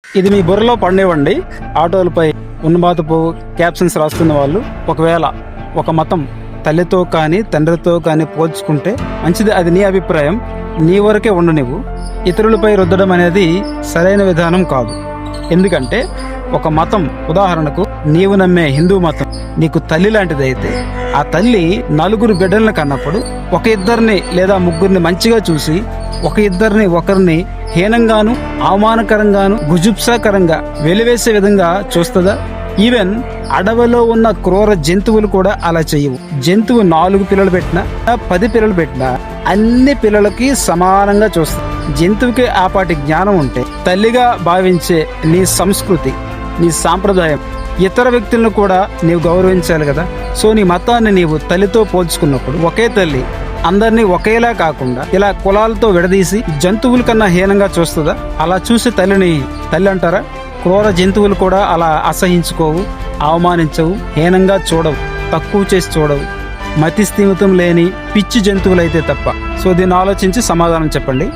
ఇది మీ బుర్రలో పండేవండి. ఆటోలపై ఉన్మాదపు క్యాప్షన్స్ రాస్తున్న వాళ్ళు ఒకవేళ ఒక మతం తల్లితో కానీ తండ్రితో కానీ పోల్చుకుంటే మంచిది. అది నీ అభిప్రాయం, నీ వరకే ఉండనివ్వు. ఇతరులపై రుద్దడం అనేది సరైన విధానం కాదు. ఎందుకంటే ఒక మతం, ఉదాహరణకు నీవు నమ్మే హిందూ మతం నీకు తల్లి లాంటిదైతే ఆ తల్లి నలుగురు బిడ్డలను కన్నప్పుడు ఒక ఇద్దరిని లేదా ముగ్గురిని మంచిగా చూసి ఒకరిని హీనంగాను అవమానకరంగాను గుజుప్సాకరంగా వెలివేసే విధంగా చూస్తుందా? ఈవెన్ అడవిలో ఉన్న క్రూర జంతువులు కూడా అలా చేయవు. జంతువు 4 పిల్లలు పెట్టినా 10 పిల్లలు పెట్టినా అన్ని పిల్లలకి సమానంగా చూస్తుంది. జంతువుకి ఆపాటి జ్ఞానం ఉంటే తల్లిగా భావించే నీ సంస్కృతి, నీ సాంప్రదాయం, ఇతర వ్యక్తులను కూడా నీవు గౌరవించాలి కదా. సో నీ మతాన్ని నీవు తల్లితో పోల్చుకున్నప్పుడు ఒకే తల్లి అందరినీ ఒకేలా కాకుండా ఇలా కులాలతో విడదీసి జంతువుల కన్నా హీనంగా చూస్తుందా? అలా చూసి తల్లిని తల్లి అంటారా? క్రూర జంతువులు కూడా అలా అసహించుకోవు, అవమానించవు, హీనంగా చూడవు, తక్కువ చేసి చూడవు. మతి స్థిమితం లేని పిచ్చి జంతువులైతే తప్ప. సో దీన్ని ఆలోచించి సమాధానం చెప్పండి.